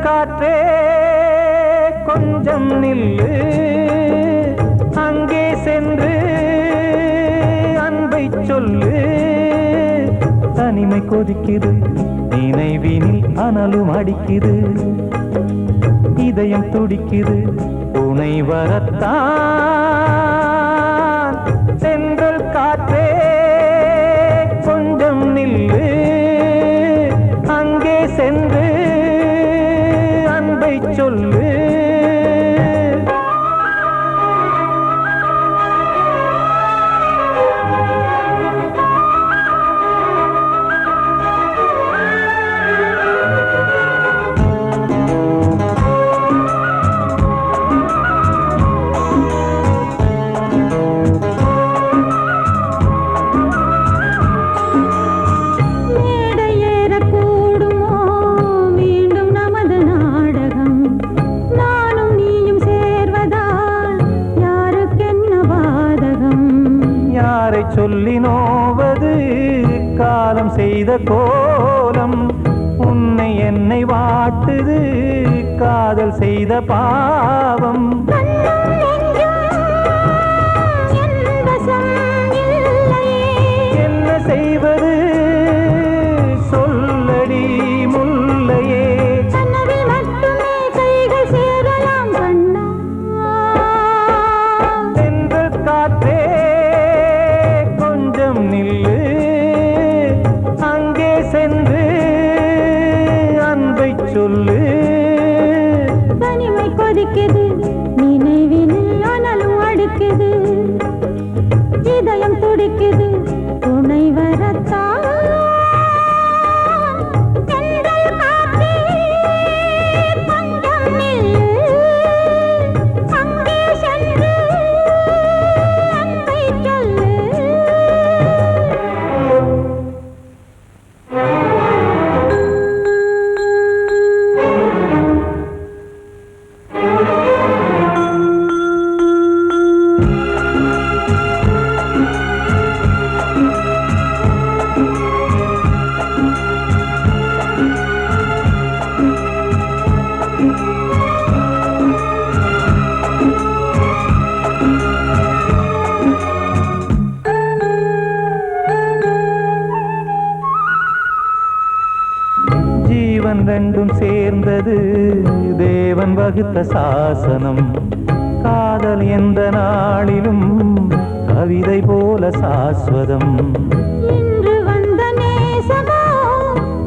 காற்றே கொஞ்சம் நில்லு, அங்கே சென்று அன்பை சொல்லு. தனிமை கொதிக்குது, நினைவினில் அனலும் அடிக்குது, இதயம் துடிக்குது துணை வரத்தான். சென்றல் காற்றே கொஞ்சம் நில்லு, அங்கே சென்று அன்பை சொல்லு. சொல்லி நோவது காலம் செய்த கோலம், உன்னை என்னை வாட்டுது காதல் செய்த பாவம். என்ன செய்வது சொல்லடி முல்லையே, சென்றல் காற்றே நில்லு, அங்கே சென்று அன்பை சொல்லு. தனிமை கொதிக்குது, நினைவினில் அனலும் அடிக்குது, இதயம் துடிக்குது துணை வரத்தான். ஜீவன் ரெண்டும் சேர்ந்தது தேவன் வகுத்த சாசனம். காதல் எந்த நாளிலும் கவிதை போல சாஸ்வதம். இன்று வந்த நேசமோ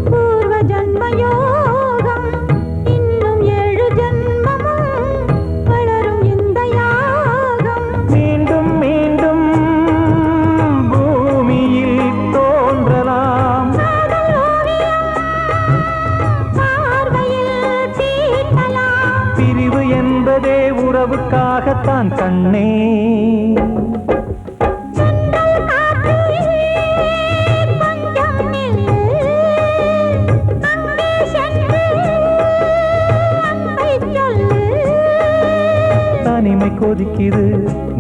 பூர்வ ஜன்ம யோகம், இன்னும் 7 ஜன்மமும் வளரும் இந்த யாகம். மீண்டும் மீண்டும் பூமியில் தோன்றலாம், பிரிவு என்பதே உறவுக்காகத்தான் கண்ணே. தனிமை கொதிக்குது,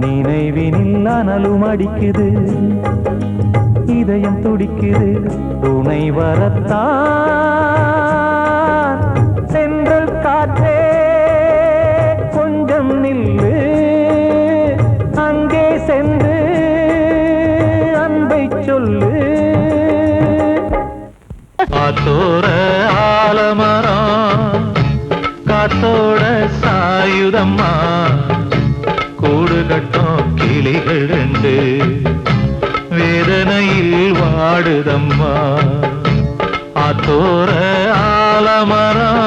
நினைவினில் அனலும் அடிக்குது, இதயம் துடிக்குது துணை வரத்தான். சென்றல் காற்றே கொஞ்சம் நில்லு, அங்கே சென்று அன்பை சொல்லு. காத்தோர ஆலமரம் காத்தோட சாயுதம்மா, கூடு கட்டும் கிளிகள் 2 வேதனையில் வாடுதம்மா. ஆத்தோர ஆலமரம்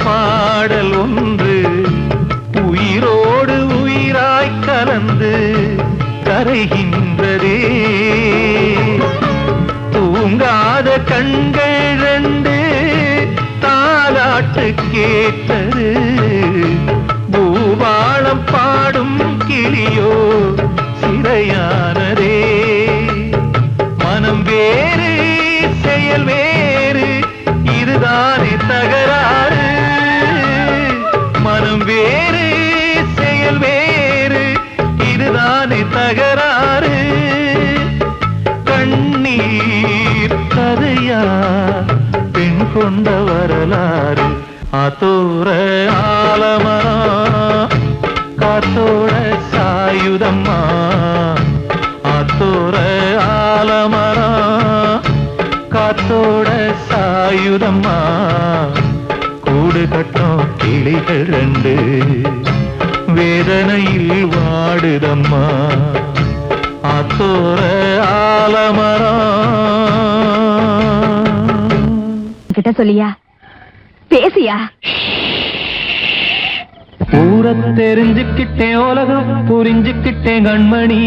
பாடல் ஒன்று உயிரோடு உயிராய் கலந்து கரைகின்றதே. தூங்காத கண்கள் ரெண்டு தாலாட்டு கேட்டது. பூபாளம் பாடும் கிளியோ சிறையானதே. மனம் வேறு செயல் வேறு இதுதானே தகராறு. மனம் வேறு செயல் வேறு இதுதானே தகராறு. கண்ணீர் கதையா பெண் கொண்ட வரலாறு. ஆத்தோர ஆலமரம் காத்தோட சாயுதம்மா. ஆத்தோர ஆலமரம் காத்தோட சாயுதம்மா. கூடு கட்டும் கிளிகள் ரெண்டு வேதனையில் வாடுதம்மா. ஆத்தோர ஆலமரம். கிட்ட சொல்லியா பேசியா? ஊரை தெரிஞ்சுக்கிட்டேன் உலகம் புரிஞ்சுக்கிட்டேன் கண்மணி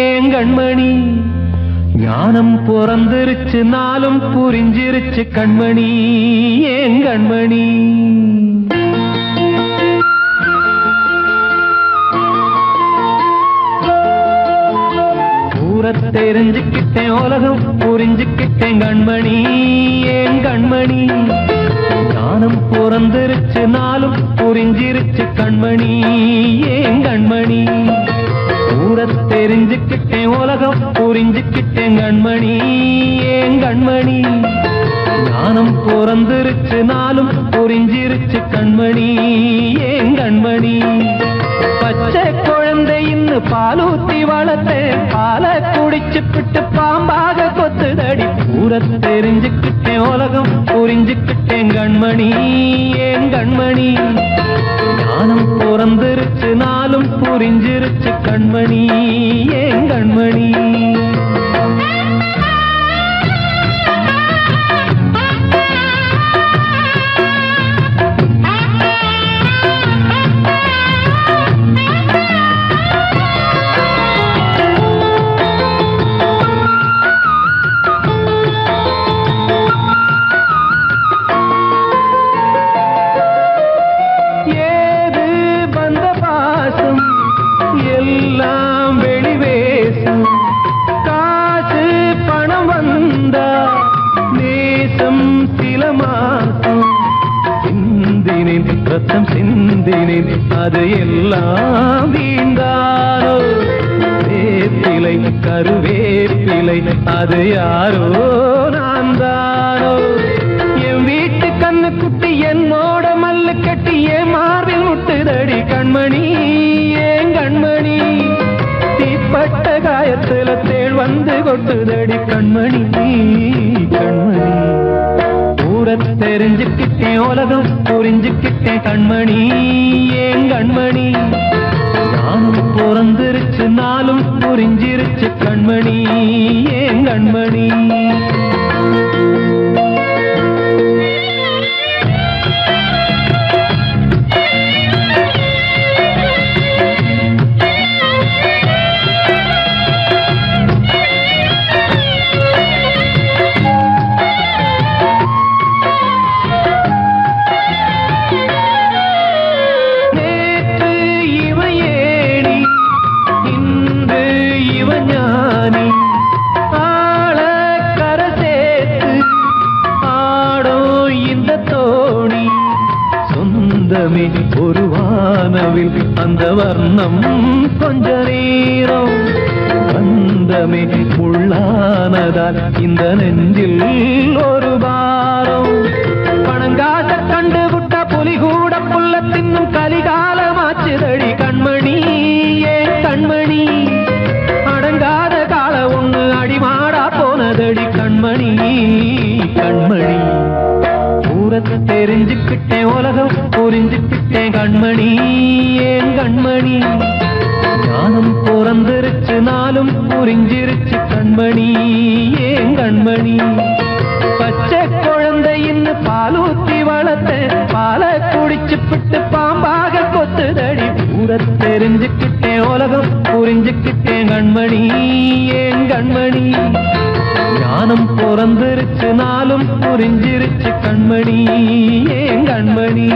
ஏன் கண்மணி. ஞானம் பிறந்திருச்சு நாளும் புரிஞ்சிருச்சு கண்மணி ஏன் கண்மணி. ஊரை தெரிஞ்சுக்கிட்டேன் உலகம் புரிஞ்சுக்கிட்டேன் கண்மணி ஏன் கண்மணி. ஞானம் பிறந்திருச்சு நாளும் புரிஞ்சிருச்சு கண்மணி ஏன் கண்மணி. ஊரை தெரிஞ்சுக்கிட்டேன் உலகம் புரிஞ்சுக்கிட்டேன் கண்மணி ஏன் கண்மணி. ஞானம் பிறந்திருச்சு நாளும் புரிஞ்சிருச்சு கண்மணி ஏன் கண்மணி. பச்சை குழந்தை இன்னும் பாலூத்தி வளர்த்தேன் பாலை குடிச்சு பிட்டு பாம்பாக கொத்துதடி. ஊரை தெரிஞ்சுக்கிட்டேன் உலகம் புரிஞ்சுக்கிட்டேன் கண்மணி ஏன் கண்மணி. ஞானம் பிறந்திருச்சு நாளும் புரிஞ்சிருச்சு கண்மணி ஏன் கண்மணி. எல்லாம் வெளிவேசம் காசு பணம் வந்தா நேசம் சில மாசம். சிந்தினேன் ரத்தம் சிந்தினேன் அது எல்லாம் வீண்டாரோ. வேப்பிலை கருவேப்பிலை அது யாரோ நான் தானோ. என் வீட்டு கண்ணு குட்டி என்னோட மல்லு கட்டி என் மார்பில் முட்டுதடி கண்மணி ஏன் கண்மணி. தீப்பட்ட காயத்துல தேள் வந்து கொட்டுதடி கண்மணி கண்மணி. ஊரை தெரிஞ்சுக்கிட்டேன் உலகம் புரிஞ்சுக்கிட்டேன் கண்மணி ஏன் கண்மணி. ஞானம் பிறந்திருச்சு நாளும் புரிஞ்சிருச்சு கண்மணி ஏன் கண்மணி. ஒரு வானவில் அந்த வர்ணம் கொஞ்ச நேரம் பந்தமே உள்ளானதால் இந்த நெஞ்சில் ஒரு பாரம். பணங்காட்ட கண்டு விட்ட புலி கூட புல்ல தின்னும் கலிகாலமாச்சுதடி கண்மணி ஏன் கண்மணி. அடங்காத கால ஒண்ணு அடிமாடா போனதடி கண்மணி கண்மணி. ஊரை தெரிஞ்சுக்கிட்டேன் உலகம் புரிஞ்சுக்கிட்டேன் கண்மணி ஏன் கண்மணி. ஞானம் பிறந்திருச்சு நாளும் புரிஞ்சிருச்சு கண்மணி ஏன் கண்மணி. பச்சை குழந்தை இன்னும் பாலூத்தி வளர்த்தேன் பாலை தெரிஞ்சுக்கிட்டேன் உலகம் புரிஞ்சுக்கிட்டேன் கண்மணி ஏன் கண்மணி ஞானம் பிறந்திருச்சு நாளும் புரிஞ்சிருச்சு கண்மணி ஏன் கண்மணி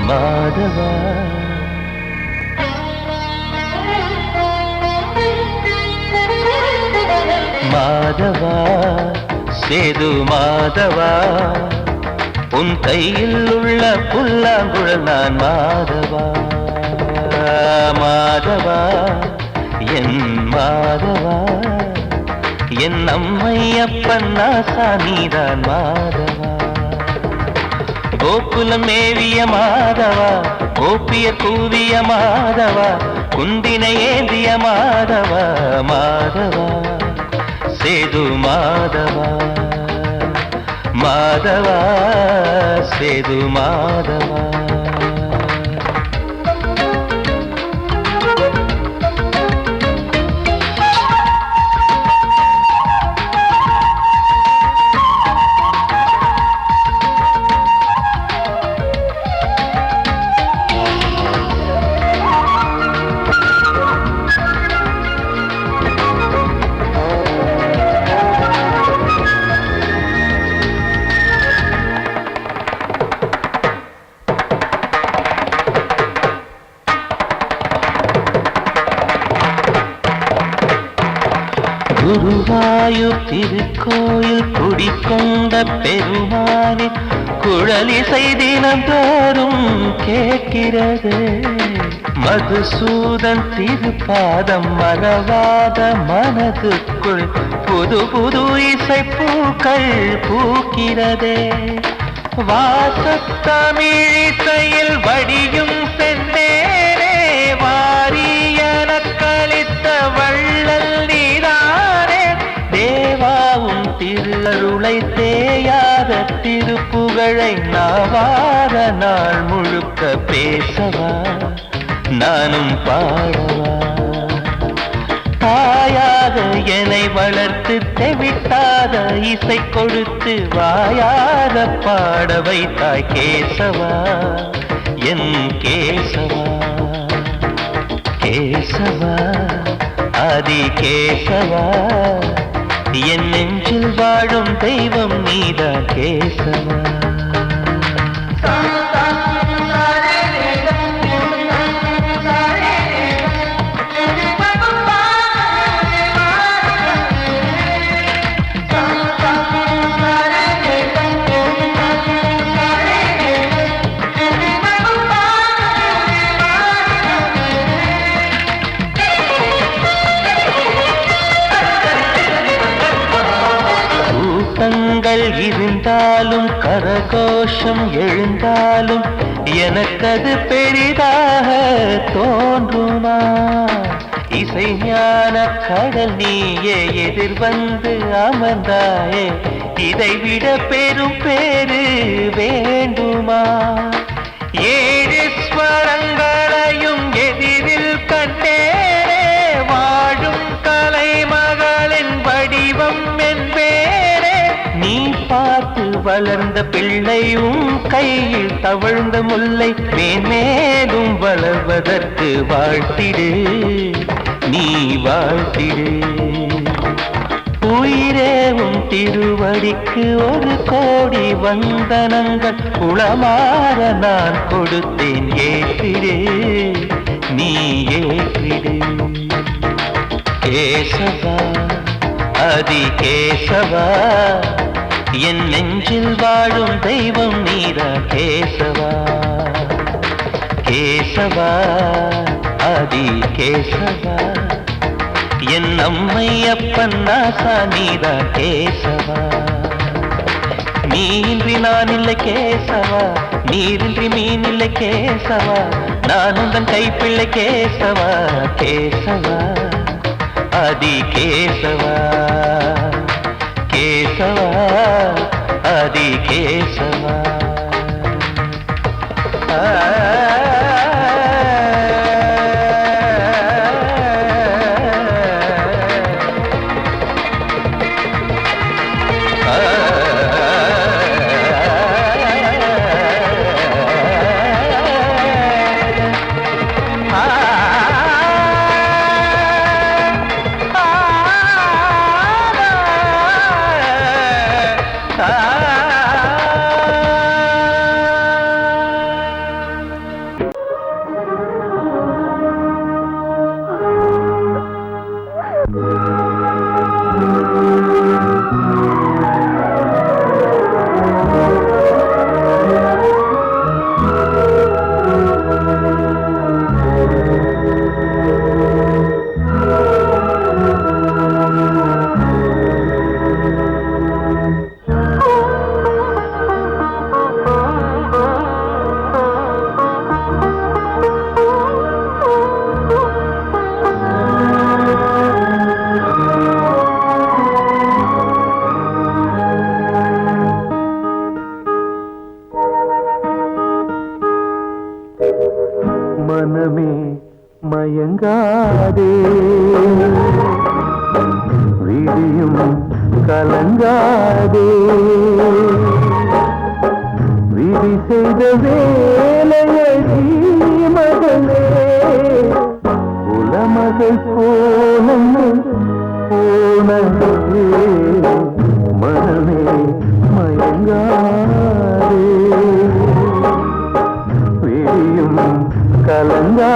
மாதவா மாதவா சேது மாதவா உன் கையில் உள்ள புல்லாங்குழல் நான் மாதவா மாதவா என் மாதவா என் அம்மையப்பன் நாசானிதான் மாதவா கோகுலம் மேவிய மாதவா கோப்பிய கூவிய மாதவா குந்தினை ஏந்திய மாதவா மாதவா சேது மாதவா மாதவா சேது மாதவா குருவாயூர் திருக்கோயில் குடிக்கொண்ட பெருமானே குழலிசை தினந்தோறும் கேட்கிறது மதுசூதன் திருப்பாதம் மறவாத மனதுக்குள் புது புது இசைப்பூக்கள் பூக்கிறதே வாசத்தமிழிசையில் வடியும் செந்தேனே வாரியன கழித்த வள்ளல் நீதானே தேவாவும் திருஅருளை தேயாத திருப்புகழை நாவார நாள் முழுக்க பேசவா நானும் பாடவா தாயாக என்னை வளர்த்து தெவிட்டாத இசை கொடுத்து வாயார பாட வைத்தாய் கேசவா என் கேசவா கேசவா ஆதி கேசவா என் நெஞ்சில் வாழும் தெய்வம் நீதான் கேசவா இருந்தாலும் கரகோஷம் எழுந்தாலும் எனக்கது பெரிதாக தோன்றுமா இசை ஞான கடல் நீயே எதிர்வந்து அமர்ந்தாயே இதைவிட பெரும் பேரு வேண்டுமா ஏழு ஸ்வரங்களையும் எதிரில் கண்டேனே வாழும் கலைமகளின் வடிவம் என்பேனே நீ பார்த்து வளர்ந்த பிள்ளையும் கையில் தவழ்ந்த முல்லை மேன்மேலும் வளர்வதற்கு வாழ்த்திடு நீ வாழ்த்திடு உயிரேவும் திருவடிக்கு ஒரு கோடி வந்தனங்கள் உளமாற நான் கொடுத்தேன் ஏற்றிடு நீ ஏற்றிடு கேசவா ஆதி கேசவா என் நெஞ்சில் வாழும் தெய்வம் நீதான் கேசவா கேசவா ஆதி கேசவா என் அம்மையப்பன் நாசா நீதான் கேசவா நீயின்றி நான் இல்லை கேசவா நீரின்றி மீன் இல்லை கேசவா நான் உந்தன் கைப்பிள்ளை கேசவா கேசவா ஆதி கேசவா கேசவா ஆதி கேசவா மனமே மயங்காதே விழியும் கலங்காதே விதி செய்த வேலையடி மகளே உலமகள் போனே மனமே மயங்காதே விழியும் கலங்காதே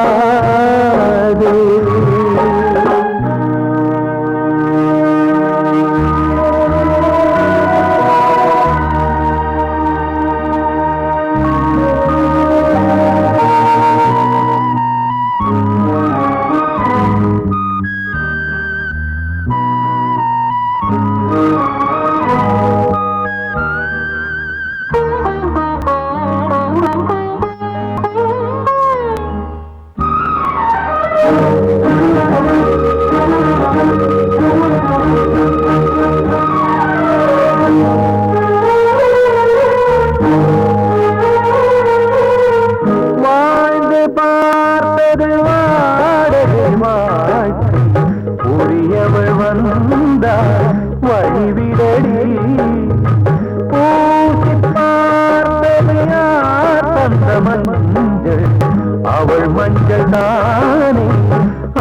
அவள் மஞ்சள் தானே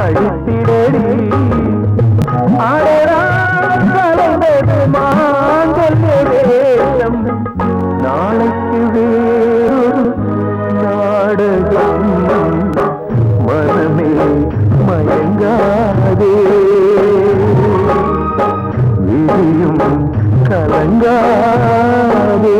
அழித்திடடி கலந்தது மாங்கல்ய வேஷம் நாளைக்கு வேறு நாடகம் மனமே மயங்காதே விழியும் கலங்காதே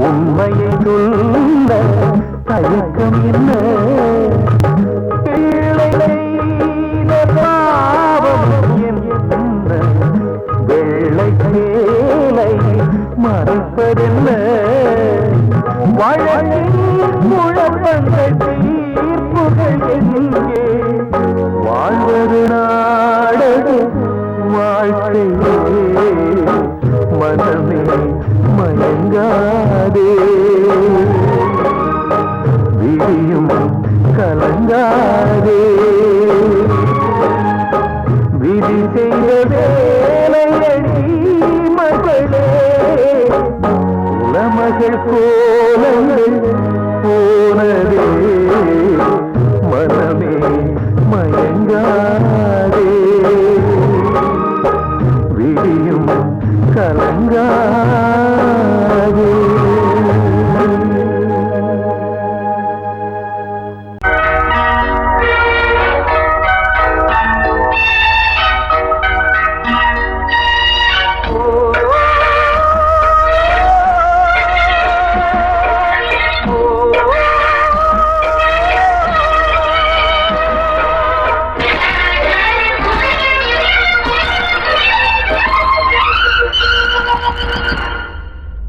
உண்மையை சொல்ல தயக்கம் என்ன பாவம் என்ன வெள்ளை சேலை மறைப்பதென்ன வழக்கில் குழப்பங்கள் தீர்ப்புகள் எங்கே வாழ்வது நாடக வாழ்க்கையே மனமே மயங்காதே விழியும் கலங்காதே விதி செய்த வேலையடி மகளே உலமகள் கோலங்கள் போனதே மனமே மயங்காதே விழியும் கலங்காதே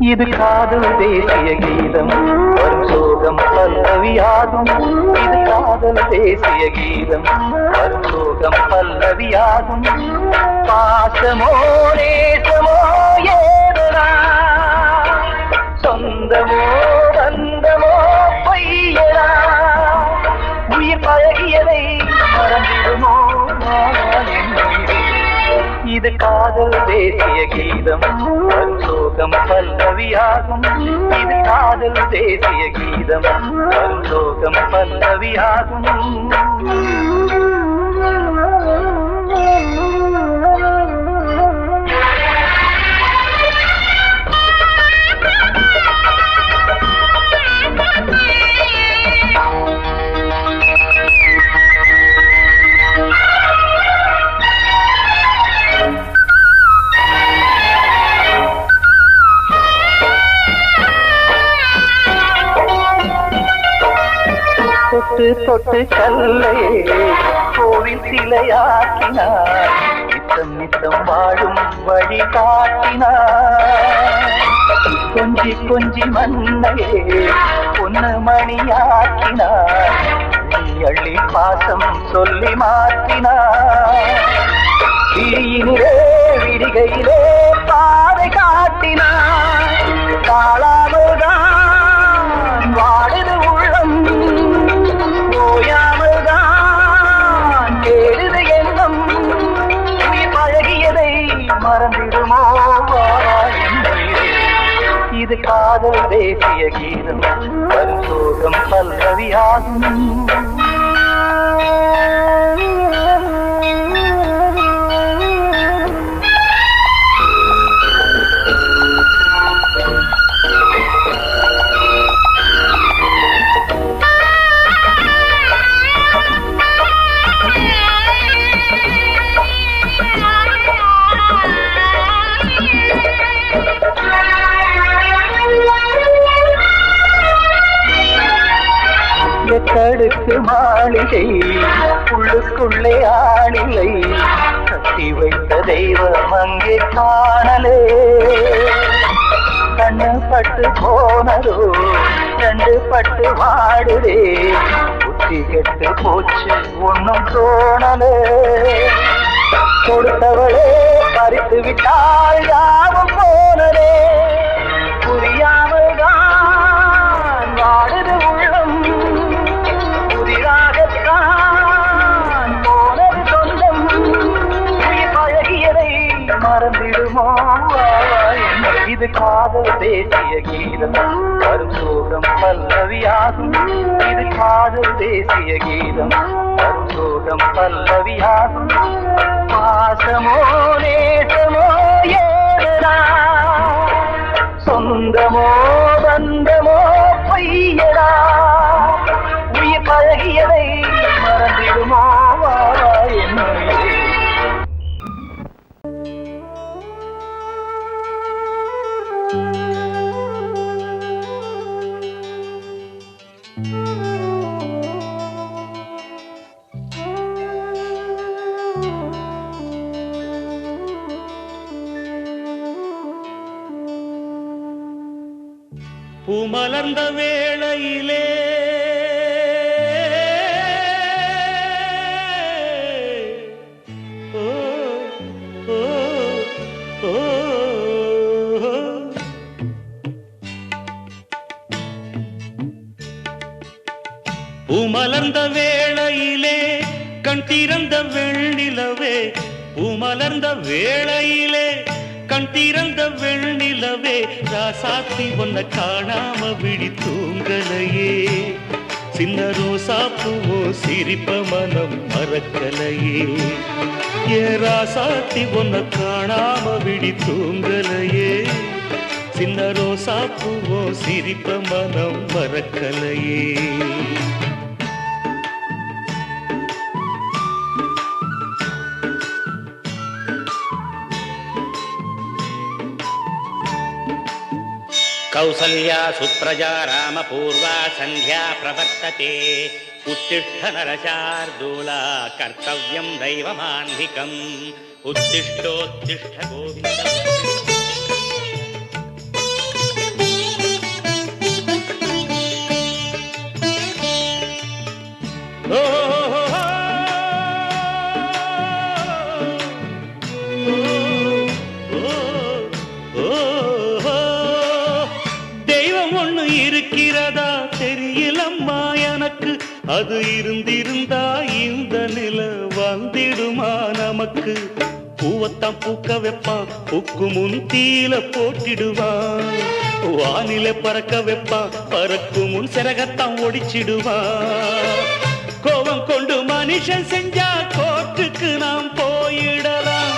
இது காதல் தேசிய கீதம் வரும் சோகம் பல்லவியாகும் இது காதல் தேசிய கீதம் வரும் சோகம் பல்லவியாகும் பாசமோ நேசமோ ஏதனா சொந்தமோ பந்தமோ பொய்யடா உயிர் பழகியதை மறந்திடுமோ இது காதல் தேசிய கீதம் வரும் சோகம் பல்லவியாகும் இது காதல் தேசிய கீதம் வரும் சோகம் பல்லவியாகும் தொட்டு கல்லையே கோவில் சிலையாக்கினார் நித்தம் நித்தம் வாழும் வழி காட்டினார் கொஞ்சி கொஞ்சி மண்ணையே பொன்னு மணியாக்கினார் அள்ளி அள்ளி பாசம் சொல்லி மாற்றினார் விழியினிலே விடிகையிலே பாதை காட்டினார் காளாமல்தான் வாடுது உள்ளம் ஓயாமல்தான் கேடுது எண்ணம் உயிர் பழகியதை மறந்திடுமோ இது காதல் தேசிய கீதம் வரும் சோகம் பல்லவியாகும் தடுக்கு மாளிகை உள்ளுக்குள்ளே ஆளிலை கட்டி வைத்த தெய்வம் அங்கே காணலே கண்ணு பட்டு போனதோ ரெண்டு பட்டு வாடுதே புத்தி கெட்டு போச்சு ஒன்னும் தோணலே கொடுத்தவளே பறித்து விட்டால் யாவும் போனதே புரியாமல் தான் வாடுது உள்ளம் போனது சொந்தம் உயிர் பழகியதை மறந்திடுமோ இது காதல் தேசிய கீதம் வரும் சோகம் பல்லவியாகும் இது காதல் தேசிய கீதம் வரும் சோகம் பல்லவியாகும் பாசமோ நேசமோ ஏதனா சொந்தமோ பந்தமோ பொய்யடா உயிர் பழகியதை மறந்திடுமோ என்னுடைய பூமலர்ந்த வேளையிலே பூமலர்ந்த வேளையிலே கண் திறந்த வெண்ணிலவே பூமலர்ந்த வேளையிலே கண் திறந்த வெண்ணிலவே ராசாத்தி ஒன்ன காணாம விழி தூங்கலையே சின்ன ரோசாப்பூவோ சிரிப்ப மனம் மறக்கலையே ஏ ராசாத்தி ஒன்ன காணாம விழி தூங்கலையே சின்ன ரோசாப்பூவோ சிரிப்ப மனம் மறக்கலையே कौसल्या सुप्रजा रामपूर्वा सन्ध्या प्रवर्तते उत्तिष्ठ नरशार्दूला कर्तव्यं दैवमान्धिकम् उत्तिष्ठोत्तिष्ठ गोविन्द இருக்கிறதா தெரியலம்மா எனக்கு அது இருந்திருந்தா இந்த நில வந்திடுமா நமக்கு பூவத்தான் பூக்க வைப்பான் பூக்கு முன் தீல போட்டிடுவான் வானில பறக்க வைப்பான் பறக்கு முன் சிறகத்தான் ஒடிச்சிடுவான் கோபம் கொண்டு மனுஷன் செஞ்சா கோர்ட்டுக்கு நாம் போயிடலாம்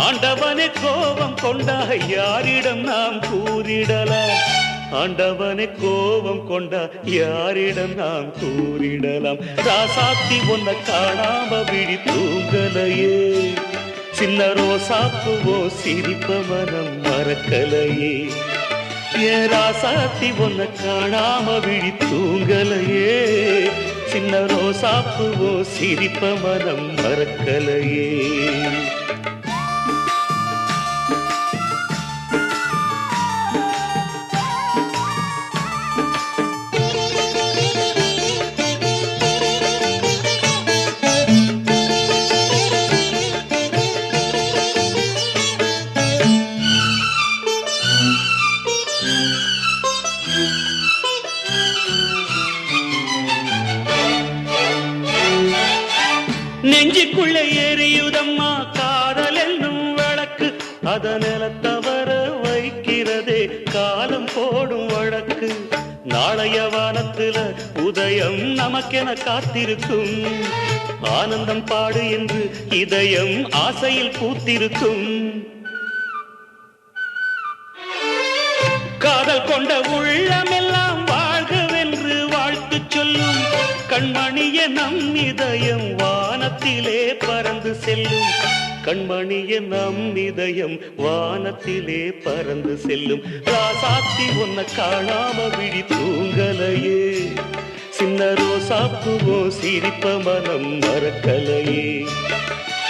ஆண்டவனே கோபம் கொண்டா யாரிடம் நாம் கூறிடலாம் ஆண்டவனை கோபம் கொண்டா யாரிடம் நாம் கூறிடலாம் ராசாத்தி ஒன்ன காணாம விழி தூங்கலையே சின்ன ரோசாப்பூவோ சிரிப்ப மனம் மறக்கலையே ஏ ராசாத்தி ஒன்ன காணாம விழி தூங்கலையே சின்ன ரோசாப்புவோ சிரிப்ப மனம் மறக்கலையே. நெஞ்சுக்குள்ளே எரியுதம்மா காதல் என்னும் வழக்கு, அதனில தவற வைக்கிறதே காலம் போடும் வழக்கு. நாளைய வானத்துல உதயம் நமக்கென காத்திருக்கும், ஆனந்தம் பாடு என்று இதயம் ஆசையில் பூத்திருக்கும். காதல் கொண்ட உள்ளமெல்லாம் வாழ்கவென்று வாழ்த்து சொல்லும், கண்மணிய நம் இதயம் வானத்திலே பறந்து செல்லும். கண்மணிய நம் இதயம் வானத்திலே பறந்து செல்லும். ராசாத்தி ஒன்ன காணாம விழி தூங்கலையே, சின்ன ரோசாப்புவோ சிரிப்ப மனம் மறக்கலையே.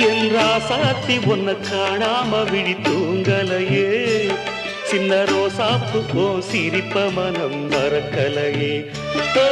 என் ராசாத்தி ஒன்ன காணாம விழி தூங்கலையே, சின்ன ரோசாப்புவோ சிரிப்ப மனம் மறக்கலையே. ஓ